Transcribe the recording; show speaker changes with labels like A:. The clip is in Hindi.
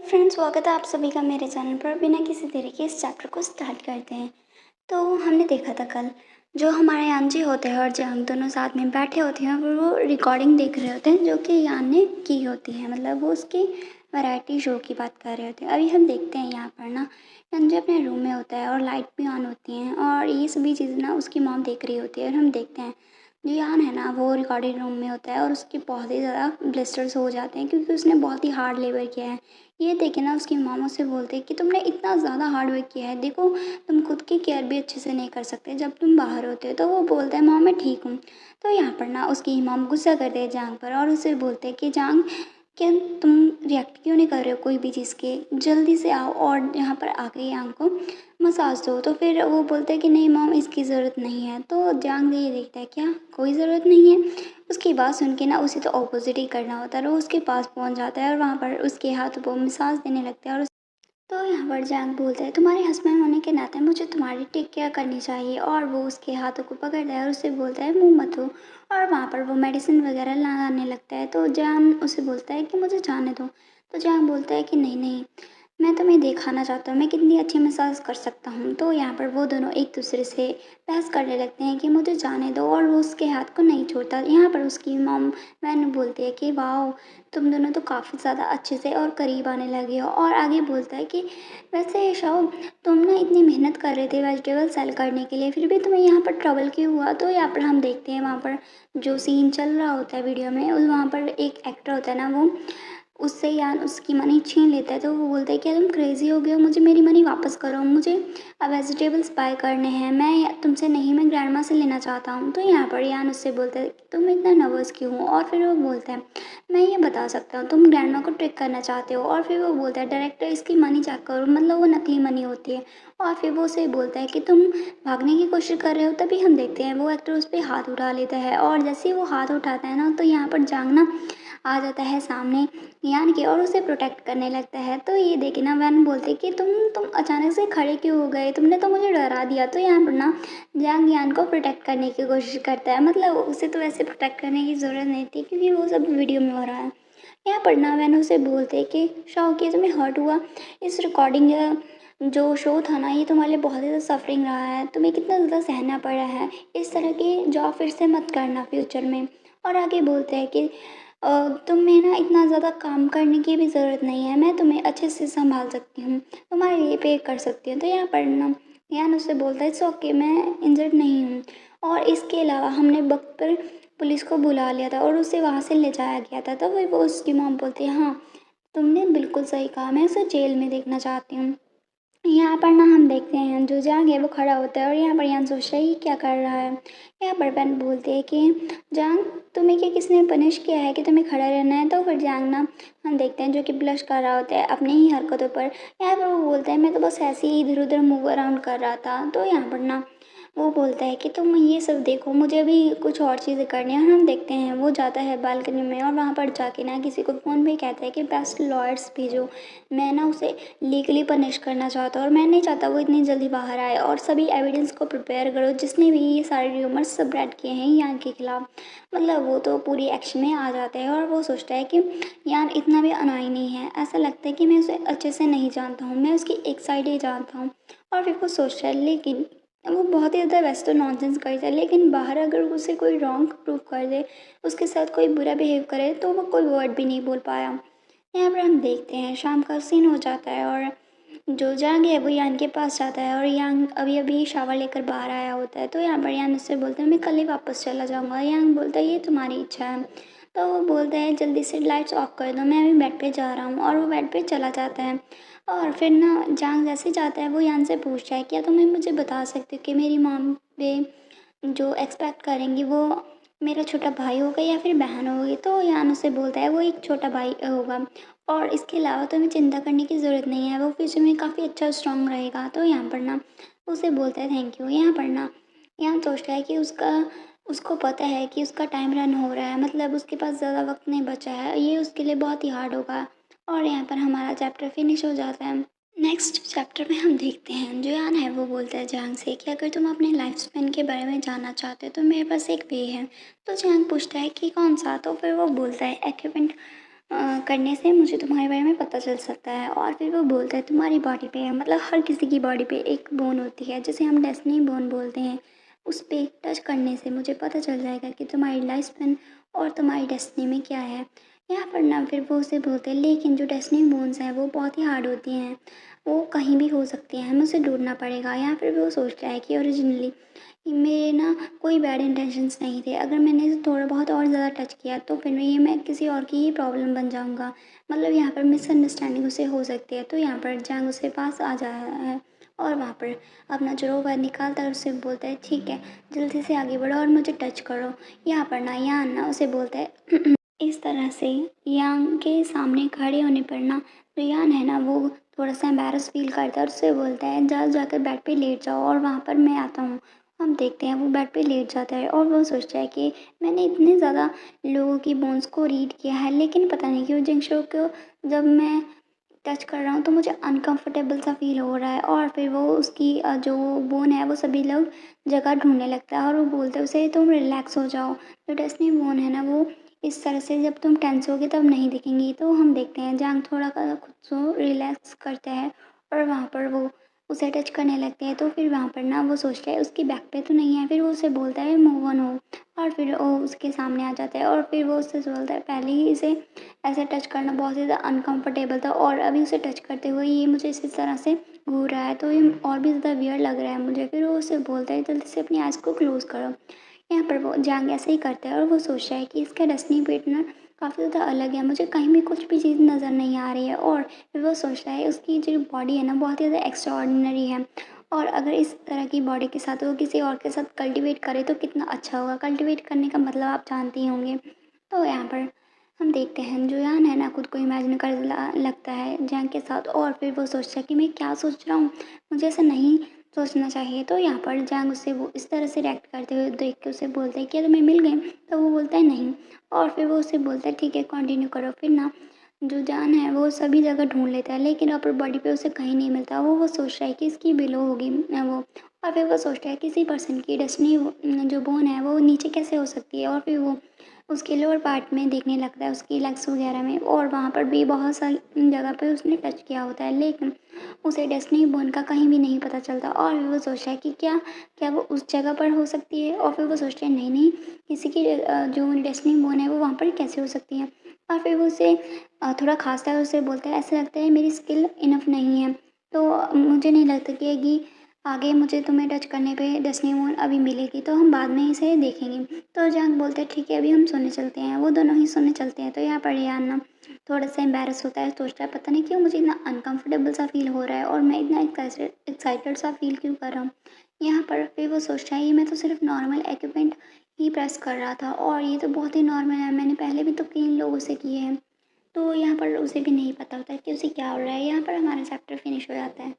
A: फ्रेंड्स, स्वागत है आप सभी का मेरे चैनल पर। बिना किसी देरी के इस चैप्टर को स्टार्ट करते हैं। तो हमने देखा था कल, जो हमारे यान जी होते हैं और जंग दोनों साथ में बैठे होते हैं और वो रिकॉर्डिंग देख रहे होते हैं जो कि यान ने की होती है। मतलब वो उसकी वैरायटी शो की बात कर रहे होते हैं। अभी हम देखते हैं यहाँ पर ना, यान जी अपने रूम में होता है और लाइट भी ऑन होती हैं और ये सभी चीज़ें ना उसकी मॉम देख रही होती है। और हम देखते हैं जो यान है ना, वो रिकॉर्डिंग रूम में होता है और उसके बहुत ही ज़्यादा ब्लिस्टर्स हो जाते हैं क्योंकि उसने बहुत ही हार्ड लेबर किया है। ये देखे ना उसकी मॉम उससे बोलते हैं कि तुमने इतना ज़्यादा हार्ड वर्क किया है, देखो तुम खुद की केयर भी अच्छे से नहीं कर सकते जब तुम बाहर होते हो। तो वो बोलता है मॉम मैं ठीक हूँ। तो यहाँ पर ना उसकी मॉम गुस्सा करते हैं जांग पर और उसे बोलते हैं कि जांग, क्या तुम रिएक्ट क्यों नहीं कर रहे हो कोई भी चीज़ के, जल्दी से आओ और यहाँ पर आके यांग को मसाज दो। तो फिर वो बोलते हैं कि नहीं मॉम, इसकी ज़रूरत नहीं है। तो जांग ये देखता है क्या कोई ज़रूरत नहीं है। उसकी बात सुन के ना उसे तो ऑपोजिट ही करना होता है। वो उसके पास पहुंच जाता है और वहाँ पर उसके हाथ वो मसाज देने लगता है। और तो यहाँ पर जैक बोलता है तुम्हारे हस्बैंड होने के नाते मुझे तुम्हारी टेक केयर करनी चाहिए। और वो उसके हाथों को पकड़ता है और उसे बोलता है मुंह मत हो। और वहाँ पर वो मेडिसिन वगैरह लगाने लगता है। तो जान उसे बोलता है कि मुझे जाने दो। तो जान बोलता है कि नहीं नहीं, मैं तुम्हें दिखाना चाहता हूँ मैं कितनी अच्छी मसाज कर सकता हूँ। तो यहाँ पर वो दोनों एक दूसरे से बहस करने लगते हैं कि मुझे जाने दो। और वो उसके हाथ को नहीं छोड़ता। यहाँ पर उसकी मॉम मैंने बोलती है कि वाह, तुम दोनों तो काफ़ी ज़्यादा अच्छे से और करीब आने लगे हो। और आगे बोलता है कि वैसे शाओ, तुम ना इतनी मेहनत कर रहे थे वेजिटेबल सेल करने के लिए, फिर भी तुम्हें यहाँ पर ट्रबल क्यों हुआ। तो यहाँ पर हम देखते हैं वहाँ पर जो सीन चल रहा होता है वीडियो में, उस वहाँ पर एक एक्टर होता है ना, वो उससे यार उसकी मनी छीन लेता है। तो वो बोलता है क्या तुम क्रेज़ी हो गए हो, मुझे मेरी मनी वापस करो, मुझे अब वेजिटेबल्स बाय करने हैं, मैं तुमसे नहीं, मैं ग्रैंड माँ से लेना चाहता हूँ। तो यहाँ पर यान उससे बोलता है कि तुम इतना नर्वस क्यों हो। और फिर वो बोलता है मैं ये बता सकता हूँ, तुम ग्रैंड माँ को ट्रिक करना चाहते हो। और फिर वो बोलता है डायरेक्टर इसकी मनी चेक करो, मतलब वो नकली मनी होती है। और फिर वो उसे बोलता है कि तुम भागने की कोशिश कर रहे हो। तभी हम देखते हैं वो एक्टर उस पर हाथ उठा लेता है। और जैसे ही वो हाथ उठाता है ना, तो यहाँ पर जांगना आ जाता है सामने यान के और उसे प्रोटेक्ट करने लगता है। तो ये देखे ना वैन बोलते कि तुम अचानक से खड़े क्यों हो गए, तुमने तो मुझे डरा दिया। तो यहाँ पर ना जैंग यान को प्रोटेक्ट करने की कोशिश करता है। मतलब उसे तो वैसे प्रोटेक्ट करने की ज़रूरत नहीं थी क्योंकि वो सब वीडियो में हो रहा है। यहाँ पर ना वैन उसे बोलते कि शौक, तुम्हें हर्ट हुआ, इस रिकॉर्डिंग जो शो था ना, ये तुम्हारे लिए बहुत ज़्यादा सफरिंग रहा है, तुम्हें कितना ज़्यादा सहना पड़ा है, इस तरह की जॉब फिर से मत करना फ्यूचर में। और आगे बोलते हैं कि तुम्हें ना इतना ज़्यादा काम करने की भी ज़रूरत नहीं है, मैं तुम्हें अच्छे से संभाल सकती हूँ, तुम्हारे लिए पे कर सकती हूँ। तो यहाँ पर ना यान उससे बोलता है इट्स ओके, मैं इंजर्ड नहीं हूँ। और इसके अलावा हमने वक्त पर पुलिस को बुला लिया था और उसे वहाँ से ले जाया गया था। तो वो उसकी मॉम बोलती है हाँ, तुमने बिल्कुल सही कहा, मैं उसे जेल में देखना चाहती हूँ। यहाँ पर ना हम देखते हैं जो जांग है वो खड़ा होता है और यहाँ पर यान सोचता है ये क्या कर रहा है। यहाँ पर बेन बोलते हैं कि जांग, तुम्हें क्या किसने पनिश किया है कि तुम्हें खड़ा रहना है। तो फिर जांग ना, हम देखते हैं जो कि ब्लश कर रहा होता है अपनी ही हरकतों पर। यहाँ पर वो बोलता है मैं तो बस ऐसे ही इधर उधर मूव अराउंड कर रहा था। तो यहाँ पर ना वो बोलता है कि तुम ये सब देखो, मुझे भी कुछ और चीज़ें करनी है। और हम देखते हैं वो जाता है बालकनी में और वहाँ पर जाके ना किसी को फ़ोन पे कहता है कि बेस्ट लॉयर्स भेजो, मैं ना उसे लीगली पनिश करना चाहता हूँ और मैं नहीं चाहता वो इतनी जल्दी बाहर आए। और सभी एविडेंस को प्रिपेयर करो जिसने भी ये सारे र्यूमर्स स्प्रेड किए हैं यान के खिलाफ। मतलब वो तो पूरी एक्शन में आ जाता है और वो सोचता है कि यान इतना भी अनाई नहीं है, ऐसा लगता है कि मैं उसे अच्छे से नहीं जानता हूँ, मैं उसकी एक साइड ही जानता हूँ। और फिर वो सोचता है, लेकिन वो बहुत ही ज़्यादा वैसे तो नॉनसेंस करता है, लेकिन बाहर अगर उसे कोई रॉन्ग प्रूव कर दे, उसके साथ कोई बुरा बिहेव करे, तो वो कोई वर्ड भी नहीं बोल पाया। यहाँ पर हम देखते हैं शाम का सीन हो जाता है और जो जांग है वो यान के पास जाता है और यांग अभी अभी शावर लेकर बाहर आया होता है। तो यहाँ पर यान उससे बोलते हैं मैं कल ही वापस चला जाऊँगा। यांग बोलता है ये तुम्हारी इच्छा है। तो वो बोलता है जल्दी से लाइट्स ऑफ कर दो, मैं अभी बेड पे जा रहा हूँ। और वो बेड पे चला जाता है। और फिर ना जांग जैसे जाता है वो यान से पूछता है क्या तुम्हें मुझे बता सकते हो कि मेरी मॉम पे जो एक्सपेक्ट करेंगी वो मेरा छोटा भाई होगा या फिर बहन होगी। तो यान उससे बोलता है वो एक छोटा भाई होगा और इसके अलावा तो हमें चिंता करने की ज़रूरत नहीं है, वो फ्यूचर में काफ़ी अच्छा स्ट्रॉन्ग रहेगा। तो यहाँ पर ना उसे बोलता है थैंक यू। यहाँ पर ना यहाँ सोचता है कि उसको पता है कि उसका टाइम रन हो रहा है, मतलब उसके पास ज़्यादा वक्त नहीं बचा है, ये उसके लिए बहुत ही हार्ड होगा। और यहाँ पर हमारा चैप्टर फिनिश हो जाता है। नेक्स्ट चैप्टर में हम देखते हैं जो यान है वो बोलता है जांग से कि अगर तुम अपने लाइफ स्पेन के बारे में जानना चाहते हो तो मेरे पास एक वे है। तो जांग पूछता है कि कौन सा। तो फिर वो बोलता है एक्यूपेंट करने से मुझे तुम्हारे बारे में पता चल सकता है। और फिर वो बोलता है तुम्हारी बॉडी पे, मतलब हर किसी की बॉडी पे एक बोन होती है जिसे हम डेस्टिनी बोन बोलते हैं। उस पे टच करने से मुझे पता चल जाएगा कि तुम्हारी लाइफ स्पेन और तुम्हारी डेस्टिनी में क्या है। यहाँ पर ना फिर वो उसे बोलते हैं लेकिन जो डेस्टिनी बोन्स हैं वो बहुत ही हार्ड होती हैं, वो कहीं भी हो सकती हैं, हमें उसे ढूंढना पड़ेगा। यहाँ फिर वो सोचता है कि ओरिजिनली मेरे ना कोई बैड इंटेंशंस नहीं थे, अगर मैंने इसे थोड़ा बहुत और ज़्यादा टच किया तो फिर मैं किसी और की ही प्रॉब्लम बन जाऊंगा। मतलब यहाँ पर मिसअंडरस्टैंडिंग उसे हो सकती है। तो यहाँ पर जंग उसके पास आ जाता है और वहाँ पर अपना रोवर निकालता है, उससे बोलता है ठीक है जल्दी से आगे बढ़ो और मुझे टच करो। यहाँ पर ना यान ना उसे बोलता है इस तरह से यांग के सामने खड़े होने पर ना जो यान है ना वो थोड़ा सा एम्बेरस फील करता है और उससे बोलता है जाकर बेड पे लेट जाओ और वहाँ पर मैं आता हूँ। हम देखते हैं वो बेड पे लेट जाता है और वो सोचता है कि मैंने इतने ज़्यादा लोगों की बोन्स को रीड किया है लेकिन पता नहीं क्यों जिंगशो को जब मैं टच कर रहा हूँ तो मुझे अनकंफर्टेबल सा फील हो रहा है। और फिर वो उसकी जो बोन है वो सभी लोग जगह ढूंढने लगता है और वो बोलते हैं उसे तुम रिलैक्स हो जाओ। जो डेस्टिनी बोन है ना वो इस तरह से जब तुम टेंस होगे तब नहीं दिखेंगी। तो हम देखते हैं जांग थोड़ा खुद को रिलैक्स करता है और वहाँ पर वो उसे टच करने लगते हैं। तो फिर वहाँ पर ना वो सोचता है उसकी बैक पे तो नहीं है, फिर वो उसे बोलता है मूव ऑन हो। और फिर वो उसके सामने आ जाता है और फिर वो उससे बोलता है पहले ही इसे ऐसे टच करना बहुत ज़्यादा अनकंफर्टेबल था और अभी उसे टच करते हुए ये मुझे इसी तरह से घूर रहा है तो ये और भी ज़्यादा वियर लग रहा है मुझे। फिर वो उसे बोलता है जल्दी से अपनी आइज़ को क्लोज़ करो। यहाँ पर वो जांग ऐसे ही करता है और वो सोचता है कि इसका डेस्टिनी पेट ना काफ़ी ज़्यादा अलग है, मुझे कहीं भी कुछ भी चीज़ नज़र नहीं आ रही है। और फिर वो सोचता है उसकी जो बॉडी है ना बहुत ही ज़्यादा एक्स्ट्रा ऑर्डिनरी है और अगर इस तरह की बॉडी के साथ वो किसी और के साथ कल्टीवेट करे तो कितना अच्छा होगा। कल्टीवेट करने का मतलब आप जानते ही होंगे। तो यहाँ पर हम देखते हैं जो यान है ना खुद को इमेजिन कर लगता है जैंग के साथ और फिर वो सोचता है कि मैं क्या सोच रहा हूँ, मुझे ऐसा नहीं सोचना चाहिए। तो यहाँ पर जैंग उससे वो इस तरह से रिएक्ट करते हुए देख के उसे बोलता है क्या तुम्हें मिल गए। तो वो बोलता है नहीं। और फिर वो उससे बोलता है ठीक है कंटिन्यू करो। फिर ना जो जान है वो सभी जगह ढूंढ लेता है लेकिन अपर बॉडी पे उसे कहीं नहीं मिलता। वो सोच रहा है कि इसकी बिलो होगी वो। और फिर वो सोचता है किसी पर्सन की डेस्टिनी जो बोन है वो नीचे कैसे हो सकती है। और फिर वो उसके लोअर पार्ट में देखने लगता है उसकी लेग्स वगैरह में और वहाँ पर भी बहुत सारी जगह पे उसने टच किया होता है लेकिन उसे डेस्टिनी बोन का कहीं भी नहीं पता चलता। और फिर वो सोचता है कि क्या क्या वो उस जगह पर हो सकती है। और फिर वो सोचते हैं नहीं नहीं किसी की जो डेस्टिनी बोन है वो वहाँ पर कैसे हो सकती है। और फिर वो उसे थोड़ा खांसता है, उसे बोलता है ऐसा लगता है मेरी स्किल इनफ नहीं है तो मुझे नहीं लगता कि आगे मुझे तुम्हें टच करने पे डेस्टिनी बोन अभी मिलेगी, तो हम बाद में इसे देखेंगे। तो जंग बोलते हैं ठीक है अभी हम सोने चलते हैं। वो दोनों ही सोने चलते हैं। तो यहाँ पर रियान ना थोड़ा सा एम्बेरस होता है, सोचता है पता नहीं क्यों मुझे इतना अनकंफर्टेबल सा फील हो रहा है और मैं इतना एक्साइटेड सा फील क्यों कर रहा हूँ। यहाँ पर फिर वो सोचता है ये मैं तो सिर्फ नॉर्मल इक्विपमेंट ही प्रेस कर रहा था और ये तो बहुत ही नॉर्मल है, मैंने पहले भी तो कई लोगों से किए हैं। तो यहाँ पर उसे भी नहीं पता होता कि उसे क्या हो रहा है। यहाँ पर हमारा चैप्टर फिनिश हो जाता है।